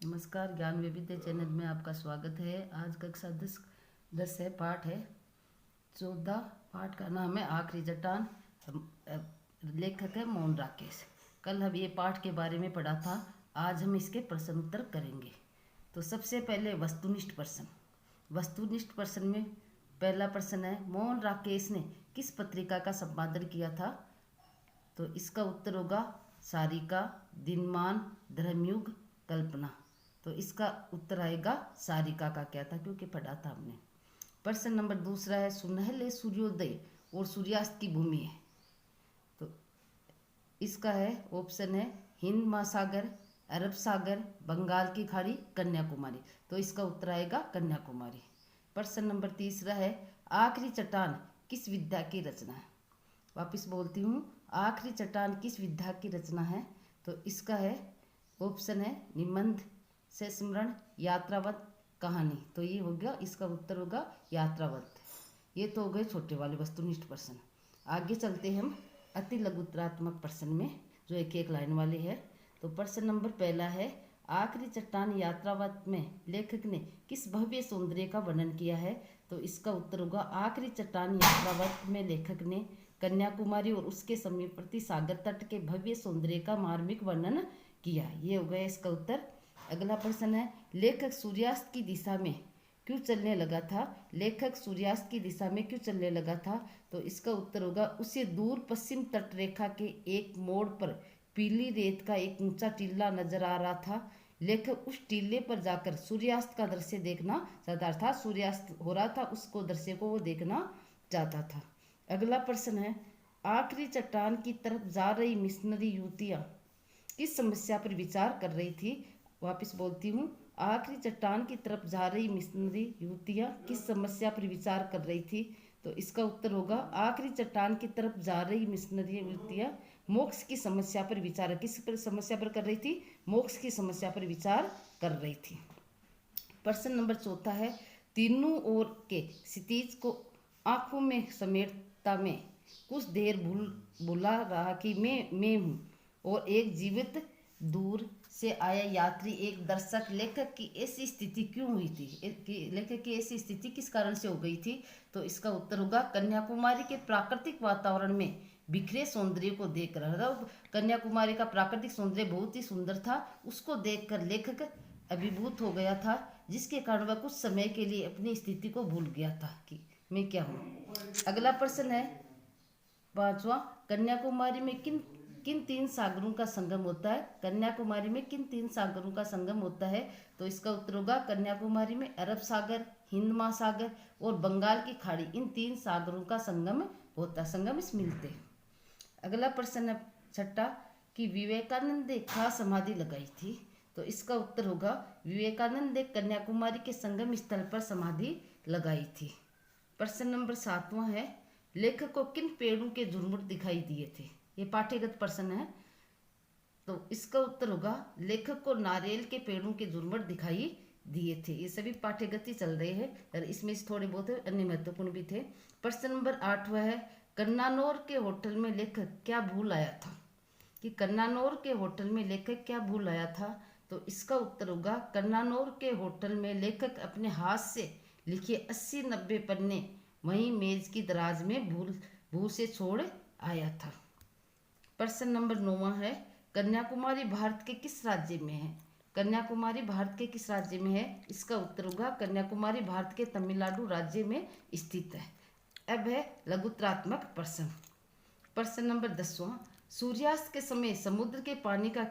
नमस्कार, ज्ञान वैविध्य चैनल में आपका स्वागत है। आज कक्षा 10 है, पाठ है 14। पाठ का नाम है आखिरी चट्टान। लेखक है मोहन राकेश। कल हम ये पाठ के बारे में पढ़ा था, आज हम इसके प्रश्न उत्तर करेंगे। तो सबसे पहले वस्तुनिष्ठ प्रश्न। वस्तुनिष्ठ प्रश्न में पहला प्रश्न है, मोहन राकेश ने किस पत्रिका का संपादन किया था? तो इसका उत्तर होगा सारिका, दिनमान, धर्मयुग, कल्पना। तो इसका उत्तर आएगा सारिका का क्या था, क्योंकि पढ़ा था हमने। प्रश्न नंबर दूसरा है, सुनहले सूर्योदय और सूर्यास्त की भूमि है। तो इसका है ऑप्शन है हिंद महासागर, अरब सागर, बंगाल की खाड़ी, कन्याकुमारी। तो इसका उत्तर आएगा कन्याकुमारी। प्रश्न नंबर तीसरा है, आखिरी चट्टान किस विधा की रचना है? वापिस बोलती हूँ, आखिरी चट्टान किस विधा की रचना है? तो इसका है ऑप्शन है निबंध, संस्मरण, यात्रावत, कहानी। तो ये हो गया, इसका उत्तर होगा यात्रावत। ये तो हो गए छोटे वाले वस्तुनिष्ठ प्रश्न। आगे चलते हम अति लघुतरात्मक प्रश्न में, जो एक एक लाइन वाले है। तो प्रश्न नंबर पहला है, आखिरी चट्टान यात्रावत में लेखक ने किस भव्य सौंदर्य का वर्णन किया है? तो इसका उत्तर होगा आखिरी चट्टान यात्रावत में लेखक ने कन्याकुमारी और उसके समीपवर्ती सागर तट के भव्य सौंदर्य का मार्मिक वर्णन किया। ये हो गया इसका उत्तर। अगला प्रश्न है, लेखक सूर्यास्त की दिशा में क्यों चलने लगा था? लेखक सूर्यास्त की दिशा में क्यों चलने लगा था? तो इसका उत्तर होगा, उसे दूर पश्चिम तट रेखा के एक मोड़ पर पीली रेत का एक ऊंचा टीला नजर आ रहा था। लेखक उस टीले पर जाकर सूर्यास्त का दृश्य देखना चाहता था। सूर्यास्त हो रहा था, उसको दृश्य को वो देखना चाहता था। अगला प्रश्न है, आखिरी चट्टान की तरफ जा रही मिशनरी युवतियां किस समस्या पर विचार कर रही थी? वापस बोलती हूँ, आखिरी चट्टान की तरफ जा रही मिशनरी युवतियाँ किस समस्या पर विचार कर रही थी? तो इसका उत्तर होगा, आखिरी चट्टान की तरफ जा रही मिशनरी युवतियाँ मोक्ष की समस्या पर विचार, किस पर समस्या पर कर रही थी? मोक्ष की समस्या पर विचार कर रही थी। प्रश्न नंबर चौथा है, तीनों ओर के क्षितिज को आंखों में समेटता में कुछ देर भूला रहा कि मैं हूँ, और एक जीवित दूर से आया यात्री एक दर्शक। लेखक की ऐसी स्थिति क्यों हुई थी? लेखक की ऐसी स्थिति किस कारण से हो गई थी? तो इसका उत्तर होगा, कन्याकुमारी के प्राकृतिक वातावरण में बिखरे सौंदर्य को देख रहा था। कन्याकुमारी का प्राकृतिक सौंदर्य बहुत ही सुंदर था, उसको देखकर लेखक अभिभूत हो गया था, जिसके कारण वह कुछ समय के लिए अपनी स्थिति को भूल गया था कि मैं क्या हूँ। अगला प्रश्न है पांचवा, कन्याकुमारी में किन किन तीन सागरों का संगम होता है? कन्याकुमारी में किन तीन सागरों का संगम होता है? तो इसका उत्तर होगा, कन्याकुमारी में अरब सागर, हिंद महासागर और बंगाल की खाड़ी, इन तीन सागरों का संगम होता है, संगम इस मिलते हैं। अगला प्रश्न है छठा, कि विवेकानंद ने कहाँ समाधि लगाई थी? तो इसका उत्तर होगा, विवेकानंद ने कन्याकुमारी के संगम स्थल पर समाधि लगाई थी। प्रश्न नंबर 7वां है, लेखक को किन पेड़ों के झुरमुट दिखाई दिए थे? ये पाठ्यगत प्रश्न है। तो इसका उत्तर होगा, लेखक को नारियल के पेड़ों के झुरमुट दिखाई दिए थे। ये सभी पाठ्यगत ही चल रहे हैं, और इसमें से थोड़े बहुत अन्य महत्वपूर्ण भी थे। प्रश्न नंबर 8वां है, कन्नानौर के होटल में लेखक क्या भूल आया था? कि कन्नानौर के होटल में लेखक क्या भूल आया था? तो इसका उत्तर होगा, कन्नानौर के होटल में लेखक अपने हाथ से लिखे 80-90 पन्ने वहीं मेज की दराज में भूल से छोड़ आया था। प्रश्न नंबर 9वां है, कन्याकुमारी भारत के किस राज्य में है? कन्याकुमारी भारत के किस राज्य में है? इसका उत्तर होगा, कन्याकुमारी भारत के तमिलनाडु राज्य में स्थित है। अब है लघुतरात्मक प्रश्न। प्रश्न नंबर 10वां, सूर्यास्त के समय समुद्र के पानी का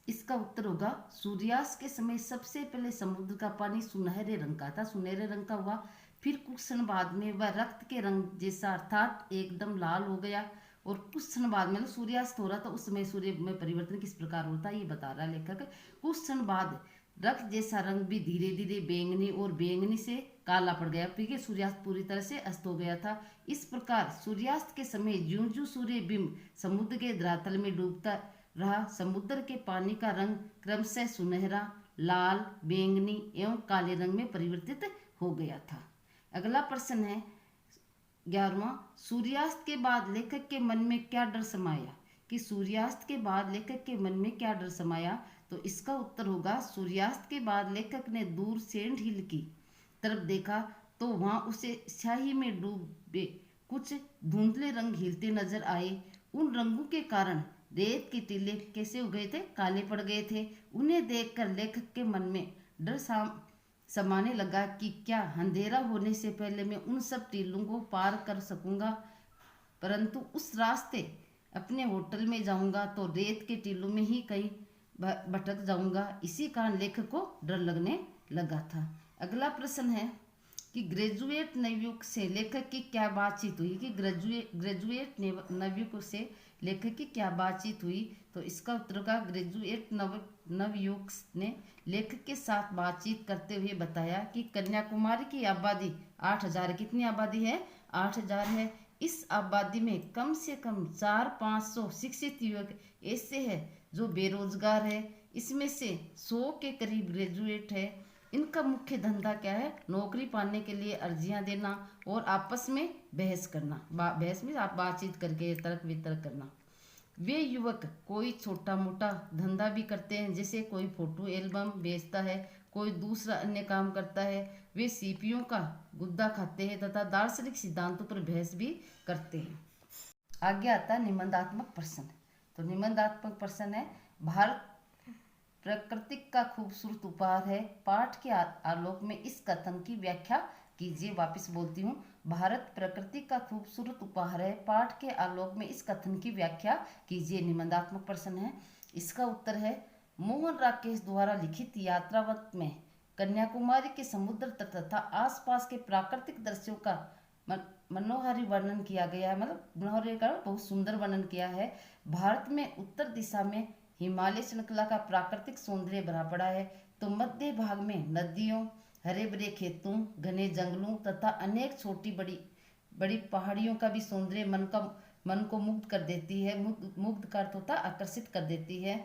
इसका उत्तर होगा, सूर्यास्त के समय सबसे पहले समुद्र का पानी सुनहरे रंग का था, सुनहरे रंग का हुआ। फिर कुछ क्षण बाद में वह रक्त के रंग जैसा अर्थात एकदम लाल हो गया, और कुछ क्षण बाद में सूर्यास्त हो रहा था, उस समय सूर्य में परिवर्तन किस प्रकार होता है ये बता रहा है लेखक। कुछ क्षण बाद रक्त जैसा रंग भी धीरे धीरे बैंगनी और बैंगनी से काला पड़ गया, क्योंकि सूर्यास्त पूरी तरह से अस्त हो गया था। इस प्रकार सूर्यास्त के समय ज्यों ज्यों सूर्य बिंब समुद्र के धरातल में डूबता रहा, समुद्र के पानी का रंग क्रमशः सुनहरा, लाल, बैंगनी एवं काले रंग में परिवर्तित हो गया था। अगला प्रश्न है 11वां, सूर्यास्त के बाद लेखक के मन में क्या डर समाया? कि सूर्यास्त के बाद लेखक के मन में क्या डर समाया, तो इसका उत्तर होगा सूर्यास्त के बाद लेखक ने दूर सेंट हिल की तरफ देखा तो वहां उसे स्याही में डूबे कुछ धुंधले रंग हिलते नजर आए। उन रंगों के कारण रेत के टीले कैसे हो गए थे, काले पड़ गए थे। उन्हें देखकर लेखक के मन में डर समाने लगा कि क्या अंधेरा होने से पहले मैं उन सब टीलों को पार कर सकूंगा, परंतु उस रास्ते अपने होटल में जाऊंगा तो रेत के टीलों में ही कहीं भटक जाऊंगा। इसी कारण लेखक को डर लगने लगा था। अगला प्रश्न है कि ग्रेजुएट नवयुवक से लेखक की क्या बातचीत हुई, कि ग्रेजुएट नवयुवक से लेखक की क्या बातचीत हुई, तो इसका उत्तर का ग्रेजुएट नवयुवक ने लेखक के साथ बातचीत करते हुए बताया कि कन्याकुमारी की आबादी 8,000, कितनी आबादी है, 8,000 है। इस आबादी में कम से कम 400-500 शिक्षित युवक ऐसे हैं जो बेरोजगार है। इसमें से 100 के करीब ग्रेजुएट है। इनका मुख्य धंधा क्या है, नौकरी पाने के लिए अर्जियां देना और आपस में बहस करना। बहस में आप बातचीत करके तर्क वितर्क करना। वे युवक कोई छोटा मोटा धंधा भी करते हैं, जैसे कोई फोटो एल्बम बेचता है, कोई दूसरा अन्य काम करता है। वे सीपियों का गुद्दा खाते हैं तथा दार्शनिक सिद्धांतों पर बहस भी करते हैं। आगे आता है निबंधात्मक प्रश्न। तो निबंधात्मक प्रश्न है, भारत प्रकृति का खूबसूरत उपहार है, पाठ के आलोक में इस कथन की व्याख्या कीजिए। वापस बोलती हूँ, भारत प्रकृति का खूबसूरत उपहार है, पाठ के आलोक में इस कथन की व्याख्या कीजिए। निबंधात्मक प्रश्न है। इसका उत्तर है, मोहन राकेश द्वारा लिखित यात्रावत में कन्याकुमारी के समुद्र तट तथा आसपास के प्राकृतिक दृश्यों का मनोहारी वर्णन किया गया है, मतलब मनोहारी का बहुत सुंदर वर्णन किया है। भारत में उत्तर दिशा में हिमालय श्रृंखला का प्राकृतिक सौंदर्य भरा पड़ा है, तो मध्य भाग में नदियों, हरे भरे खेतों, घने जंगलों तथा अनेक छोटी बड़ी बड़ी पहाड़ियों का भी सौंदर्य मन को मुग्ध कर देती है, मुग्ध का अर्थ होता आकर्षित कर देती है।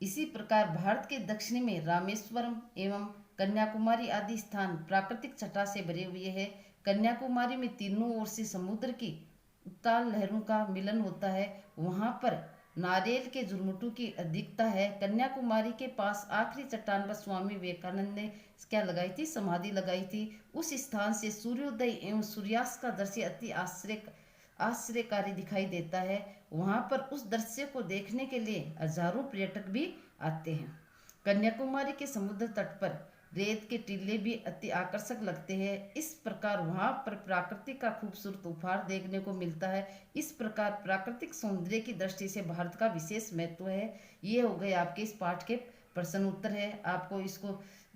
इसी प्रकार भारत के दक्षिण में रामेश्वरम एवं कन्याकुमारी आदि स्थान प्राकृतिक छटा से भरे हुए हैं। कन्याकुमारी में तीनों ओर से समुद्र की उताल लहरों का मिलन होता है। वहां पर नारियल के झुरमुटों की अधिकता है। कन्याकुमारी के पास आखिरी चट्टान पर स्वामी विवेकानंद ने क्या लगाई थी, समाधि लगाई थी। उस स्थान से सूर्योदय एवं सूर्यास्त का दृश्य अति आश्चर्यकारी दिखाई देता है। वहां पर उस दृश्य को देखने के लिए हजारों पर्यटक भी आते हैं। कन्याकुमारी के समुद्र तट पर रेत के टीले भी अति आकर्षक लगते हैं। इस प्रकार वहां पर प्रकृति का खूबसूरत उपहार देखने को मिलता है। इस प्रकार प्राकृतिक सौंदर्य की दृष्टि से भारत का विशेष महत्व है। ये हो गए आपके इस पाठ के प्रश्न उत्तर है। आपको इसको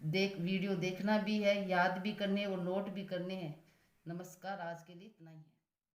वीडियो देखना भी है, याद भी करने और नोट भी करने हैं। नमस्कार, आज के लिए इतना ही है।